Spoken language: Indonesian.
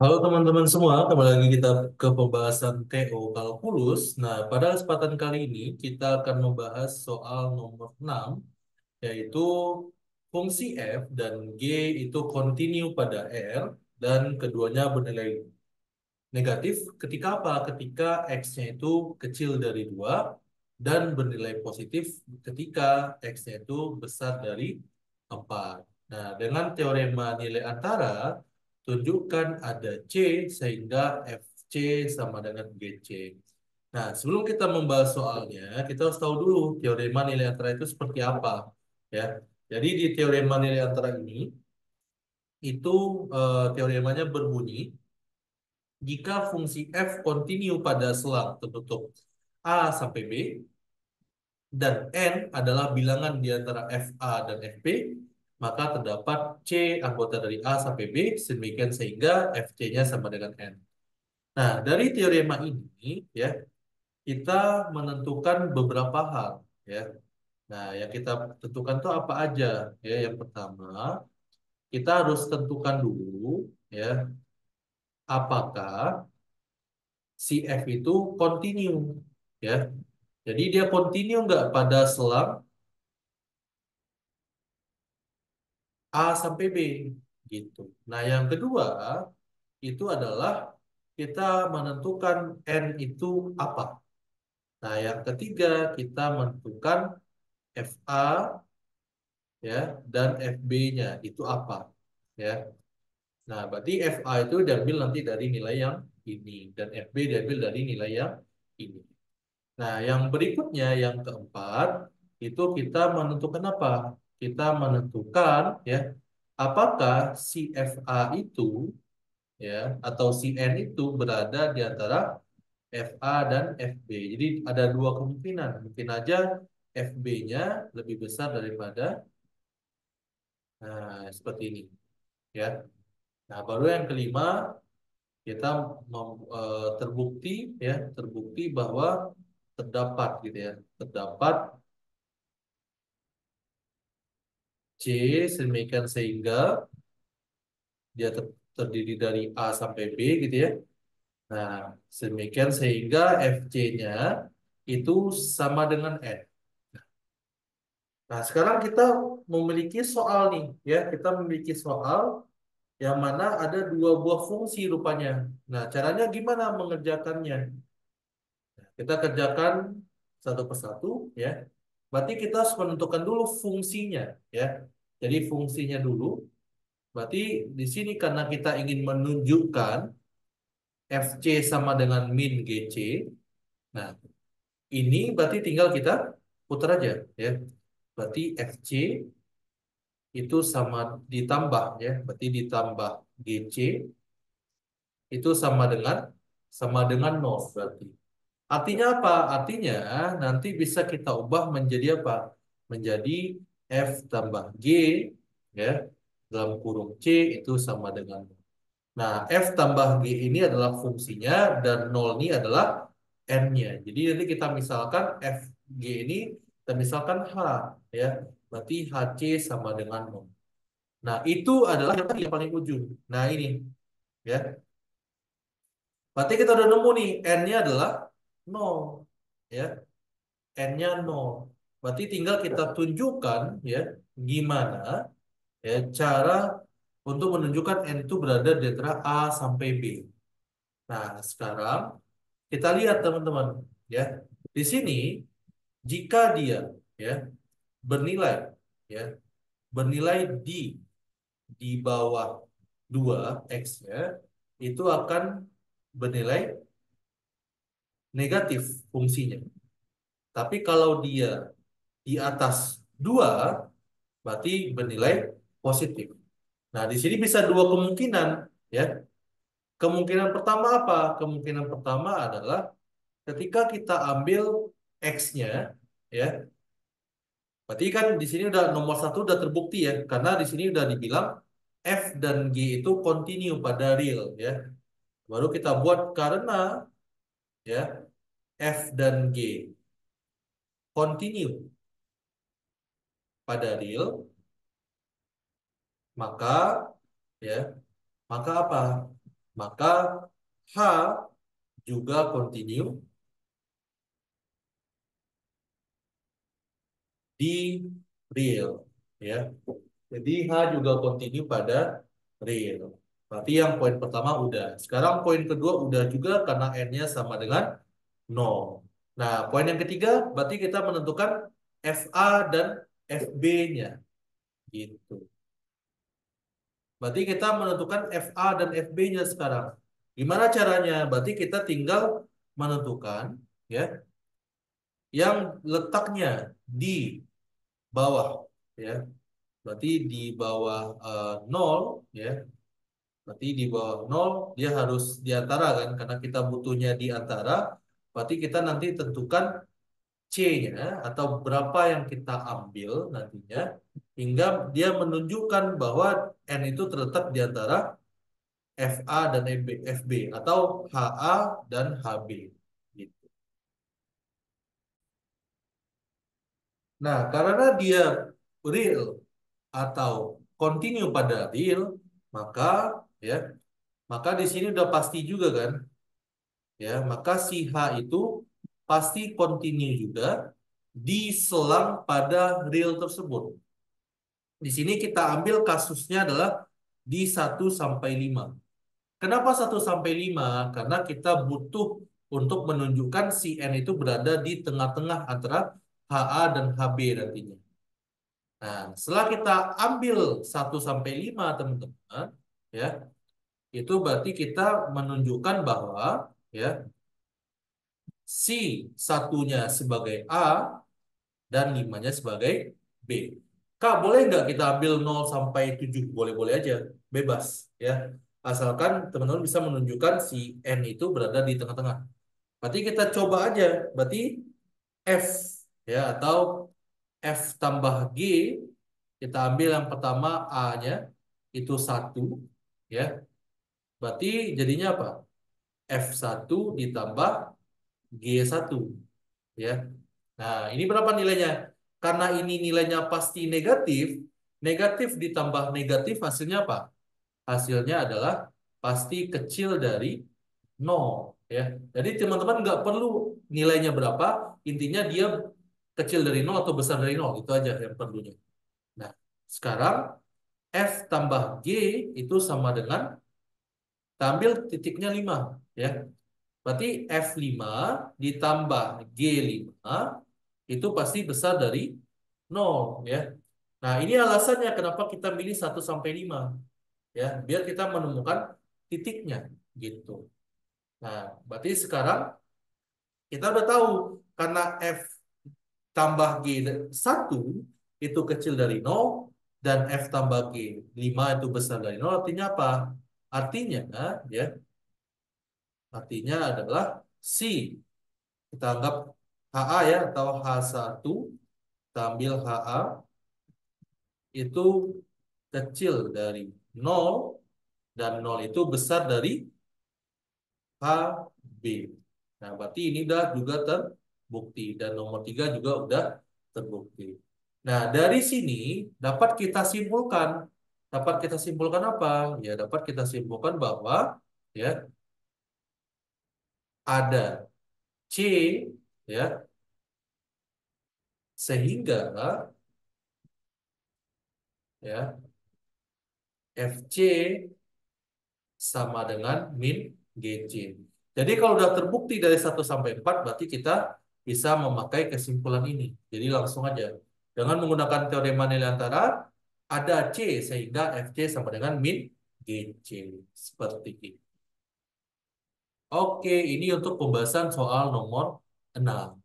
Halo teman-teman semua, kembali lagi kita ke pembahasan TO kalkulus. Nah, pada kesempatan kali ini kita akan membahas soal nomor 6, yaitu fungsi f dan g itu kontinu pada R, dan keduanya bernilai negatif ketika apa? Ketika x-nya itu kecil dari 2 dan bernilai positif ketika x-nya itu besar dari 4. Nah, dengan teorema nilai antara, tunjukkan ada C sehingga FC sama dengan GC. Nah, sebelum kita membahas soalnya, kita harus tahu dulu teorema nilai antara itu seperti apa. Ya, jadi di teorema nilai antara ini, itu teoremanya berbunyi, jika fungsi f kontinu pada selang tertutup A sampai B, dan N adalah bilangan di antara FA dan FB, maka terdapat C anggota dari A sampai B, sedemikian sehingga FC-nya sama dengan N. Nah, dari teorema ini, ya, kita menentukan beberapa hal. Ya. Nah, yang kita tentukan itu apa aja? Ya, yang pertama, kita harus tentukan dulu, ya, apakah si F itu kontinu, ya. Jadi dia kontinu nggak pada selang A sampai B gitu. Nah, yang kedua itu adalah kita menentukan N itu apa. Nah, yang ketiga kita menentukan FA, ya, dan FB-nya itu apa, ya. Nah, berarti FA itu diambil nanti dari nilai yang ini dan FB diambil dari nilai yang ini. Nah, yang berikutnya, yang keempat, itu kita menentukan apa? Kita menentukan, ya, apakah si FA itu, ya, atau si N itu berada di antara FA dan FB. Jadi ada dua kemungkinan. Mungkin aja FB-nya lebih besar daripada, nah, seperti ini, ya. Nah, baru yang kelima, kita terbukti, ya, terbukti bahwa terdapat, gitu ya, terdapat C sedemikian sehingga dia terdiri dari A sampai B, gitu ya. Nah, sedemikian sehingga FC-nya itu sama dengan N. Nah, sekarang kita memiliki soal nih, ya. Kita memiliki soal yang mana ada dua buah fungsi rupanya. Nah, caranya gimana mengerjakannya? Kita kerjakan satu persatu, ya. Berarti kita harus menentukan dulu fungsinya, ya. Jadi fungsinya dulu. Berarti di sini karena kita ingin menunjukkan FC sama dengan min GC. Nah, ini berarti tinggal kita putar aja, ya. Berarti FC itu sama ditambah, ya. Berarti ditambah GC itu sama dengan nol berarti. Artinya apa? Artinya nanti bisa kita ubah menjadi apa? Menjadi F tambah G, ya, dalam kurung C itu sama dengan nol. Nah, F tambah G ini adalah fungsinya dan nol ini adalah N-nya. Jadi nanti kita misalkan F G ini, kita misalkan H, ya. Berarti HC sama dengan nol. Nah, itu adalah yang tadi yang paling ujung. Nah, ini, ya. Berarti kita udah nemu nih, N-nya adalah nol, ya. N-nya nol. Berarti tinggal kita tunjukkan, ya, gimana, ya, cara untuk menunjukkan N itu berada di antara A sampai B. Nah, sekarang kita lihat teman-teman, ya. Di sini jika dia, ya, bernilai, ya, bernilai di bawah 2 X-nya itu akan bernilai negatif fungsinya. Tapi kalau dia di atas 2 berarti bernilai positif. Nah, di sini bisa dua kemungkinan, ya. Kemungkinan pertama apa? Kemungkinan pertama adalah ketika kita ambil X-nya, ya. Berarti kan di sini udah nomor satu udah terbukti, ya, karena di sini udah dibilang F dan G itu kontinu pada real, ya. Baru kita buat karena, ya, F dan G kontinu pada real, maka, ya, maka apa? maka H juga continue di real, ya. Jadi H juga continue pada real. Berarti yang poin pertama udah. Sekarang poin kedua udah juga karena N-nya sama dengan 0. Nah, poin yang ketiga berarti kita menentukan FA dan FB-nya. Gitu. Berarti kita menentukan FA dan FB-nya sekarang. Gimana caranya? Berarti kita tinggal menentukan ya yang letaknya di bawah, ya. Berarti di bawah 0, ya. Berarti di bawah 0 dia harus di antara kan karena kita butuhnya di antara. Berarti kita nanti tentukan C-nya atau berapa yang kita ambil nantinya hingga dia menunjukkan bahwa N itu terletak di antara FA dan FB atau HA dan HB gitu. Nah, karena dia real atau continue pada real, maka ya, maka di sini udah pasti juga kan, ya, maka si H itu pasti continue juga di selang pada real tersebut. Di sini kita ambil kasusnya adalah di 1 sampai 5. Kenapa 1 sampai 5? Karena kita butuh untuk menunjukkan si N itu berada di tengah-tengah antara HA dan HB nantinya. Nah, setelah kita ambil 1 sampai 5, teman-teman, ya, itu berarti kita menunjukkan bahwa ya si satunya sebagai A dan 5-nya sebagai B. Kak, boleh nggak kita ambil 0 sampai 7? Boleh-boleh aja, bebas, ya. Asalkan teman-teman bisa menunjukkan si N itu berada di tengah-tengah. Berarti kita coba aja, berarti F, ya, atau F tambah G, kita ambil yang pertama A-nya, itu 1, ya. Berarti jadinya apa? F1 ditambah G1, ya. Nah, ini berapa nilainya? Karena ini nilainya pasti negatif, negatif ditambah negatif hasilnya apa? Hasilnya adalah pasti kecil dari 0, ya. Jadi teman-teman nggak perlu nilainya berapa, intinya dia kecil dari 0 atau besar dari 0, itu aja yang perlunya. Nah, sekarang F tambah G itu sama dengan, kita ambil titiknya 5, ya. Berarti F5 ditambah G5 itu pasti besar dari 0, ya. Nah, ini alasannya kenapa kita pilih 1 sampai 5, ya, biar kita menemukan titiknya gitu. Nah, berarti sekarang kita udah tahu karena F tambah G1 itu kecil dari 0 dan F tambah G5 itu besar dari 0, artinya apa? Artinya ya, artinya adalah si, kita anggap HA ya, atau H1, kita ambil HA itu kecil dari 0 dan 0 itu besar dari HB. Nah, berarti ini udah juga terbukti dan nomor 3 juga udah terbukti. Nah, dari sini dapat kita simpulkan. Dapat kita simpulkan apa? Ya, dapat kita simpulkan bahwa ya ada C, ya, sehingga ya FC sama dengan min GC. Jadi kalau udah terbukti dari 1 sampai 4, berarti kita bisa memakai kesimpulan ini. Jadi langsung aja. Dengan menggunakan teorema nilai antara, ada C sehingga FC sama dengan min GC. Seperti ini. Oke, ini untuk pembahasan soal nomor 6.